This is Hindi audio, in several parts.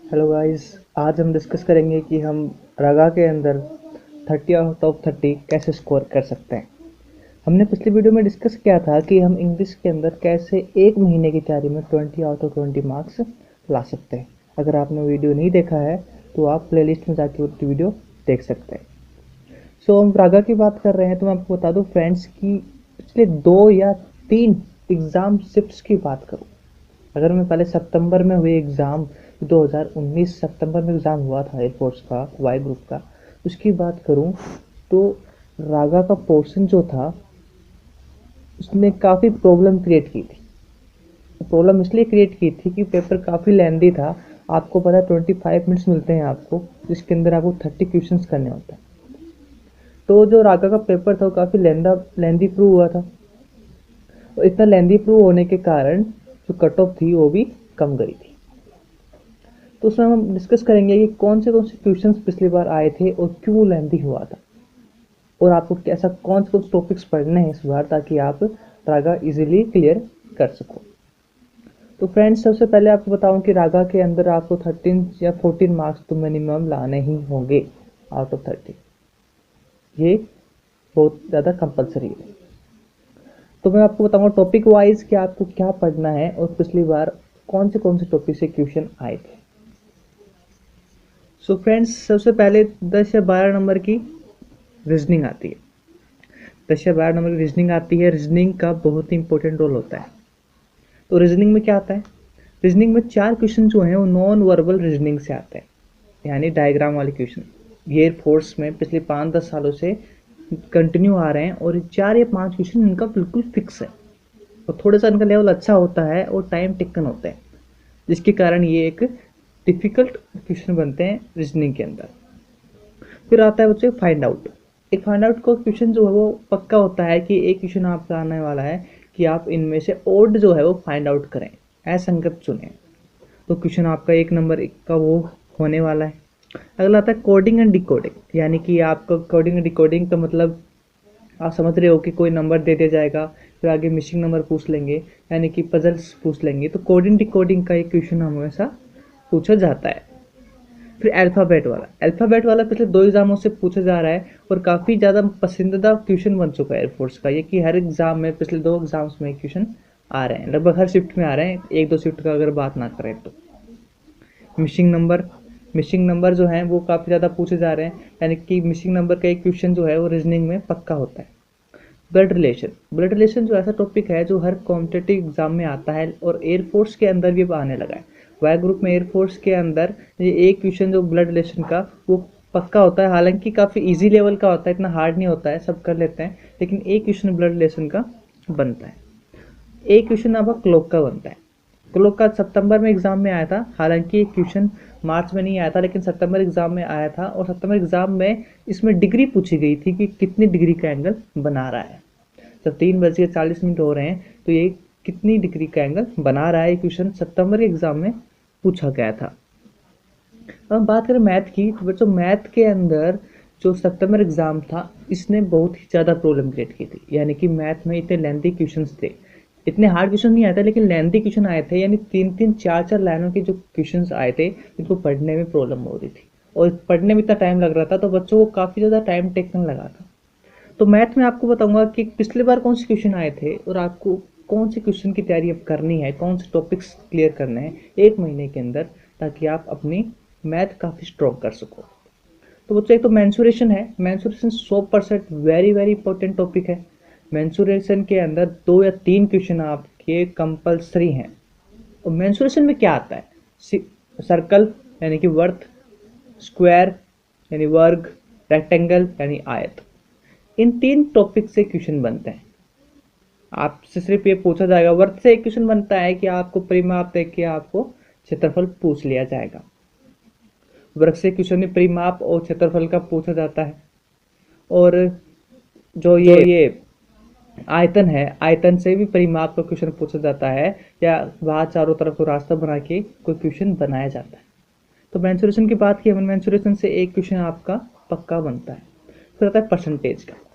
Hello guys. आज हम डिस्कस करेंगे कि हम रागा के अंदर 30 आउट ऑफ 30 कैसे स्कोर कर सकते हैं। हमने पिछली वीडियो में डिस्कस किया था कि हम इंग्लिश के अंदर कैसे एक महीने की तैयारी में 20 आउट ऑफ 20 मार्क्स ला सकते हैं। अगर आपने वीडियो नहीं देखा है तो आप प्लेलिस्ट में जाके वो वीडियो देख सकते हैं। हम रागा की बात कर रहे हैं तो मैं आपको बता दूं फ्रेंड्स कि पिछले 2 या 3 एग्ज़ाम शिफ्ट्स की बात करूं। अगर मैं पहले सितंबर में हुए एग्ज़ाम 2019 सितंबर में एग्ज़ाम हुआ था एयरफोर्स का वाई ग्रुप का, उसकी बात करूं तो रागा का पोर्शन जो था उसने काफ़ी प्रॉब्लम क्रिएट की थी। प्रॉब्लम इसलिए क्रिएट की थी कि पेपर काफ़ी लेंदी था। आपको पता है 25 मिनट्स मिलते हैं आपको, जिसके अंदर आपको 30 क्वेश्चंस करने होते हैं। तो जो रागा का पेपर था वो काफ़ी लेंदी प्रूव हुआ था, और इतना लेंदी प्रूव होने के कारण जो कट ऑफ थी वो भी कम गई थी। तो उसमें हम डिस्कस करेंगे कि कौन से क्वेश्चंस पिछली बार आए थे और क्यों लेंदी हुआ था, और आपको कैसा कौन से टॉपिक्स पढ़ने हैं इस बार ताकि आप रागा इजीली क्लियर कर सको। तो फ्रेंड्स, सबसे पहले आपको बताऊं कि रागा के अंदर आपको 13 या 14 मार्क्स तो मिनिमम लाने ही होंगे आउट ऑफ 30। ये बहुत ज़्यादा कंपलसरी है। तो मैं आपको बताऊंगा टॉपिक वाइज कि आपको क्या पढ़ना है और पिछली बार कौन से टॉपिक से क्वेश्चन आए थे। फ्रेंड्स, सबसे पहले 10 या 12 नंबर की रीजनिंग आती है। 10 या 12 नंबर की रीजनिंग आती है। रीजनिंग का बहुत ही इंपॉर्टेंट रोल होता है। तो रीजनिंग में क्या आता है? रीजनिंग में 4 क्वेश्चन जो हैं वो नॉन वर्बल रीजनिंग से आते हैं, यानी डायग्राम वाले क्वेश्चन। ये एयरफोर्स में पिछले 5-10 सालों से कंटिन्यू आ रहे हैं और 4 या 5 क्वेश्चन इनका बिल्कुल फिक्स है, और थोड़ा सा इनका लेवल अच्छा होता है और टाइम टेकन होता है, जिसके कारण ये एक डिफ़िकल्ट क्वेश्चन बनते हैं रीजनिंग के अंदर। फिर आता है बच्चे फाइंड आउट। एक फाइंड आउट का क्वेश्चन जो है वो पक्का होता है कि एक क्वेश्चन आपका आने वाला है कि आप इनमें से ओड जो है वो फाइंड आउट करें, असंगत चुनें। तो क्वेश्चन आपका 1 नंबर का वो होने वाला है। अगला आता है कोडिंग एंड डिकोडिंग, यानी कि आपका कोडिंग एंड डिकोडिंग का मतलब आप समझ रहे हो कि कोई नंबर दे दिया जाएगा, फिर आगे मिसिंग नंबर पूछ लेंगे, यानी कि पजल्स पूछ लेंगे। तो कोडिंग डिकोडिंग का एक क्वेश्चन हमेशा पूछा जाता है। फिर अल्फ़ाबेट वाला पिछले 2 एग्ज़ामों से पूछा जा रहा है और काफ़ी ज़्यादा पसंदीदा क्वेश्चन बन चुका है एयरफोर्स का। ये कि हर एग्ज़ाम में पिछले 2 एग्ज़ाम्स में क्वेश्चन आ रहे हैं, लगभग हर शिफ्ट में आ रहे हैं, 1-2 शिफ्ट का अगर बात ना करें तो। मिसिंग नंबर जो हैं वो काफ़ी ज़्यादा पूछे जा रहे हैं, यानी कि मिसिंग नंबर का एक क्वेश्चन जो है वो रीजनिंग में पक्का होता है। ब्लड रिलेशन जो ऐसा टॉपिक है जो हर कॉम्पिटिटिव एग्जाम में आता है और एयरफोर्स के अंदर भी अब आने लगा है। वाई ग्रुप में एयरफोर्स के अंदर ये एक क्वेश्चन जो ब्लड रिलेशन का वो पक्का होता है। हालांकि काफ़ी इजी लेवल का होता है, इतना हार्ड नहीं होता है, सब कर लेते हैं, लेकिन एक क्वेश्चन ब्लड रिलेशन का बनता है। एक क्वेश्चन आपका क्लॉक का बनता है। क्लॉक का सितंबर में एग्जाम में आया था, हालांकि एक क्वेश्चन मार्च में नहीं आया था, लेकिन सितंबर एग्जाम में आया था। और सितंबर एग्जाम में इसमें डिग्री पूछी गई थी कि कितनी डिग्री का एंगल बना रहा है। जब 3:40 हो रहे हैं तो ये कितनी डिग्री का एंगल बना रहा है, क्वेश्चन सितंबर के एग्जाम में पूछा गया था। अब हम बात करें मैथ की, तो बच्चों मैथ के अंदर जो सितंबर एग्जाम था इसने बहुत ही ज़्यादा प्रॉब्लम क्रिएट की थी, यानी कि मैथ में इतने लेंथी क्वेश्चंस थे। इतने हार्ड क्वेश्चन नहीं आए थे, लेकिन लेंथी क्वेश्चन आए थे, यानी 3-3 4-4 लाइनों के जो क्वेश्चंस आए थे जिनको पढ़ने में प्रॉब्लम हो रही थी, और पढ़ने में इतना टाइम लग रहा था तो बच्चों को काफ़ी ज़्यादा टाइम टेकन लगा था। तो मैथ में आपको बताऊंगा कि पिछली बार कौन से क्वेश्चन आए थे और आपको कौन से क्वेश्चन की तैयारी अब करनी है, कौन से टॉपिक्स क्लियर करने हैं एक महीने के अंदर, ताकि आप अपनी मैथ काफ़ी स्ट्रॉन्ग कर सको। तो बच्चों, एक तो मैंसुरेशन है। Mensuration 100% very very important topic है। मैंसुरेशन के अंदर 2 या 3 क्वेश्चन आपके कंपलसरी हैं। और मैंसुरेशन में क्या आता है? सर्कल यानी कि वर्थ, स्क्वायर यानी वर्ग, रेक्टेंगल यानी आयत। इन 3 टॉपिक से क्वेश्चन बनते हैं। आपसे सिर्फ ये पूछा जाएगा, वर्थ से एक क्वेश्चन बनता है कि आपको परिमाप देख के आपको क्षेत्रफल पूछ लिया जाएगा। वर्ग से क्वेश्चन में परिमाप और क्षेत्रफल का पूछा जाता है। और जो ये आयतन है, आयतन से भी परिमाप का क्वेश्चन पूछा जाता है, या वहाँ चारों तरफ को रास्ता बना के कोई क्वेश्चन बनाया जाता है। तो मैंसुरेशन की बात की, मैंसुरेशन से एक क्वेश्चन आपका पक्का बनता है। फिर आता है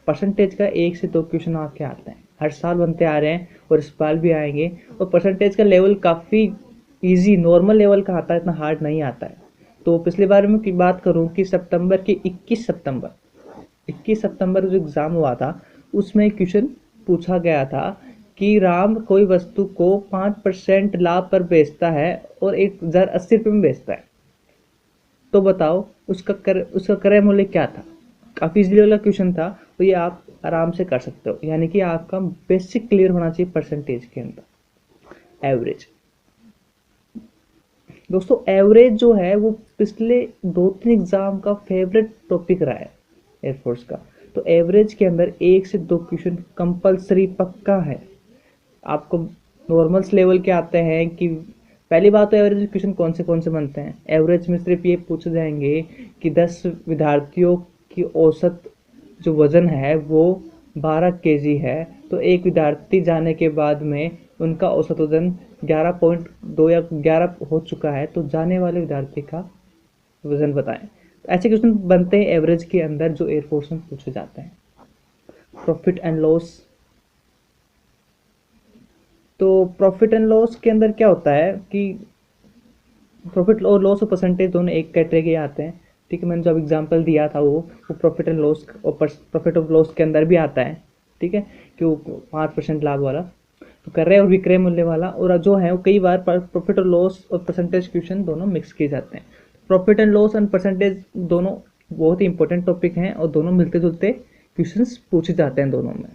परसेंटेज का 1 से 2 क्वेश्चन आपके आते हैं, हर साल बनते आ रहे हैं और इस बार भी आएंगे। और परसेंटेज का लेवल काफ़ी इजी नॉर्मल लेवल का आता है, इतना हार्ड नहीं आता है। तो पिछली बार में की बात करूं कि सितंबर के 21 सितंबर जो एग्ज़ाम हुआ था उसमें क्वेश्चन पूछा गया था कि राम कोई वस्तु को 5% लाभ पर बेचता है और 1080 रुपये में बेचता है, तो बताओ उसका क्रय मूल्य क्या था। काफ़ी इजीली वाला क्वेश्चन था, तो ये आप आराम से कर सकते हो, यानी कि आपका बेसिक क्लियर होना चाहिए परसेंटेज के अंदर। एवरेज दोस्तों, एवरेज जो है वो पिछले 2-3 एग्जाम का फेवरेट टॉपिक रहा है एयरफोर्स का। तो एवरेज के अंदर 1 से 2 क्वेश्चन कंपलसरी पक्का है। आपको नॉर्मल्स लेवल के आते हैं कि पहली बात तो एवरेज क्वेश्चन कौन से बनते हैं। एवरेज में सिर्फ ये पूछे जाएंगे कि 10 विद्यार्थियों की औसत जो वजन है वो 12 केजी है, तो एक विद्यार्थी जाने के बाद में उनका औसत वजन 11.2 या 11 हो चुका है, तो जाने वाले विद्यार्थी का वजन बताएं। तो ऐसे क्वेश्चन बनते हैं एवरेज के अंदर जो एयरफोर्स में पूछे जाते हैं। प्रॉफिट एंड लॉस, तो प्रॉफिट एंड लॉस के अंदर क्या होता है कि प्रॉफिट और लॉस और परसेंटेज दोनों एक कैटेगरी आते हैं। ठीक है, मैंने जो एग्जांपल दिया था वो प्रॉफिट एंड लॉस और प्रॉफिट ऑफ लॉस के अंदर भी आता है। ठीक है, कि वो 5% लाभ वाला, तो क्रय और विक्रय मूल्य वाला, और जो है वो कई बार प्रॉफिट और लॉस और परसेंटेज क्वेश्चन दोनों मिक्स किए जाते हैं। Profit and loss and percentage दोनों बहुत ही इंपॉर्टेंट टॉपिक हैं और दोनों मिलते जुलते क्वेश्चंस पूछे जाते हैं दोनों में।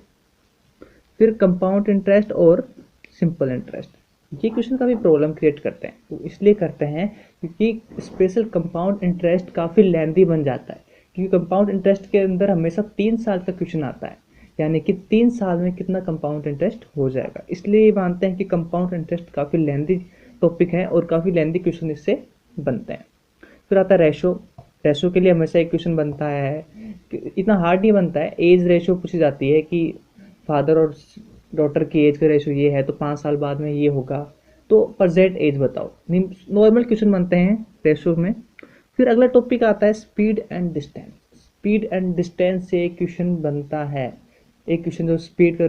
फिर कंपाउंड इंटरेस्ट और सिंपल इंटरेस्ट, ये क्वेश्चन काफ़ी प्रॉब्लम क्रिएट करते हैं। तो इसलिए करते हैं क्योंकि स्पेशल कंपाउंड इंटरेस्ट काफ़ी लेंदी बन जाता है, क्योंकि कंपाउंड इंटरेस्ट के अंदर हमेशा 3 साल का क्वेश्चन आता है, यानी कि 3 साल में कितना कंपाउंड इंटरेस्ट हो जाएगा। इसलिए ये मानते हैं कि कंपाउंड इंटरेस्ट काफ़ी लेंदी टॉपिक है और काफ़ी लेंदी क्वेश्चन इससे बनते हैं। फिर आता है रेशो के लिए हमेशा एक क्वेश्चन बनता है, इतना हार्ड नहीं बनता है। एज रेशो पूछी जाती है कि फादर और डॉटर की एज का रेशो ये है तो 5 साल बाद में ये होगा, तो प्रेजेंट एज बताओ। नॉर्मल क्वेश्चन बनते हैं रेशो में। फिर अगला टॉपिक आता है speed and distance. Speed and distance से एक क्वेश्चन बनता है। एक क्वेश्चन जो स्पीड का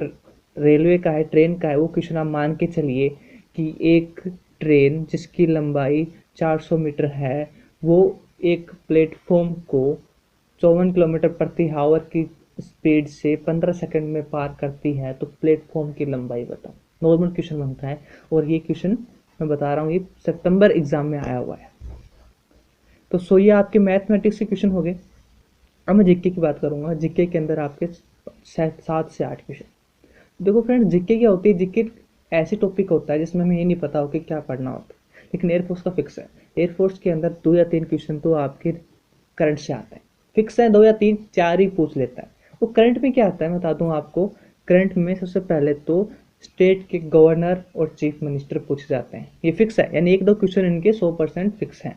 रेलवे का है, ट्रेन का है, वो क्वेश्चन आप मान के चलिए कि एक ट्रेन जिसकी लंबाई 400 मीटर है वो एक प्लेटफॉर्म को 54 किलोमीटर प्रति आवर की स्पीड से 15 सेकंड में पार करती है, तो प्लेटफॉर्म की लंबाई बताओ। नॉर्मल क्वेश्चन बनता है और ये क्वेश्चन मैं बता रहा हूँ ये सितंबर एग्जाम में आया हुआ है। तो ये आपके मैथमेटिक्स के क्वेश्चन हो गए। अब मैं जीके की बात करूंगा। जीके के अंदर आपके 7 से 8 क्वेश्चन। देखो फ्रेंड, जीके क्या होती है, जीके ऐसी टॉपिक होता है जिसमें हमें ये नहीं पता हो कि क्या पढ़ना होता है, लेकिन एयरफोर्स का फिक्स है। एयरफोर्स के अंदर 2 या 3 क्वेश्चन तो आपके करंट से आते हैं, फिक्स है। 2 या 3 4 ही पूछ लेता है। वो करंट में क्या आता है मैं बता दूं आपको। करंट में सबसे पहले तो स्टेट के गवर्नर और चीफ मिनिस्टर पूछे जाते हैं, ये फिक्स है, यानी 1-2 क्वेश्चन इनके 100% फिक्स हैं।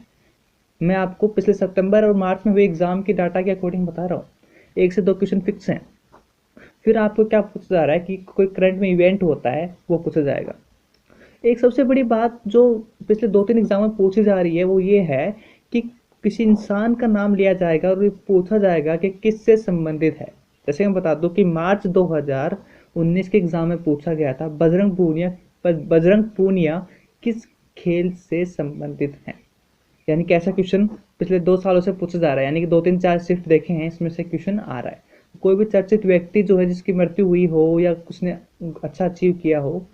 मैं आपको पिछले सितंबर और मार्च में हुए एग्जाम की डाटा के अकॉर्डिंग बता रहा हूँ, 1 से 2 क्वेश्चन फिक्स हैं। फिर आपको क्या पूछा जा रहा है कि कोई करंट में इवेंट होता है वो पूछा जाएगा। एक सबसे बड़ी बात जो पिछले 2-3 एग्जाम में पूछी जा रही है वो ये है कि किसी इंसान का नाम लिया जाएगा और ये पूछा जाएगा कि किससे संबंधित है। जैसे मैं बता दूं कि मार्च 2019 के एग्जाम में पूछा गया था बजरंग पूनिया किस खेल से संबंधित है, यानी कि ऐसा क्वेश्चन पिछले 2 सालों से पूछा जा रहा है, यानी कि 2-3 4 शिफ्ट देखे हैं, इसमें से क्वेश्चन आ रहा है। कोई भी चर्चित व्यक्ति जो है जिसकी मृत्यु हुई हो या उसने अच्छा अचीव किया हो,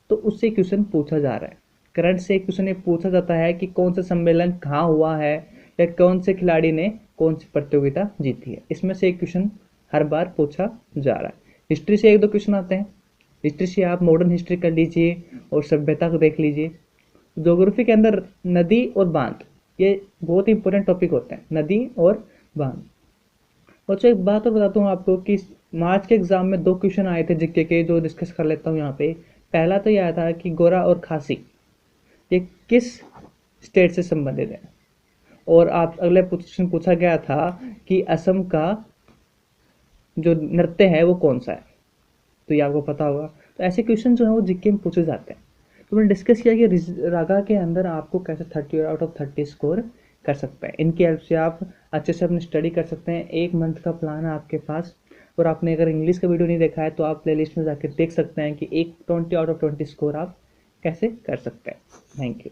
तो उससे क्वेश्चन पूछा जा रहा है। करंट से क्वेश्चन ये पूछा जाता है कि कौन सा सम्मेलन कहाँ हुआ है या कौन से खिलाड़ी ने कौन सी प्रतियोगिता जीती है। इसमें से एक क्वेश्चन हर बार पूछा जा रहा है। हिस्ट्री से 1-2 क्वेश्चन आते हैं। हिस्ट्री से आप मॉडर्न हिस्ट्री कर लीजिए और सभ्यता को देख लीजिए। ज्योग्राफी के अंदर नदी और बांध, ये बहुत ही इंपॉर्टेंट टॉपिक होते हैं, नदी और बांध। बच्चों एक बात और बताता हूँ आपको कि मार्च के एग्जाम में 2 क्वेश्चन आए थे जीके के, जो डिस्कस कर लेता हूँ यहाँ पे। पहला तो यह आया था कि गोरा और खासी ये किस स्टेट से संबंधित है, और आप अगले क्वेश्चन पूछा गया था कि असम का जो नृत्य है वो कौन सा है, तो ये आपको पता होगा। तो ऐसे क्वेश्चन जो है वो जीके में पूछे जाते हैं। तो मैंने डिस्कस किया कि रागा के अंदर आपको कैसे 30 आउट ऑफ 30 स्कोर कर सकते हैं। इनकी हेल्प से आप अच्छे से अपनी स्टडी कर सकते हैं। 1 मंथ का प्लान है आपके पास, और आपने अगर इंग्लिश का वीडियो नहीं देखा है तो आप प्लेलिस्ट में जाकर देख सकते हैं कि 20 आउट ऑफ 20 स्कोर आप कैसे कर सकते हैं। Thank you.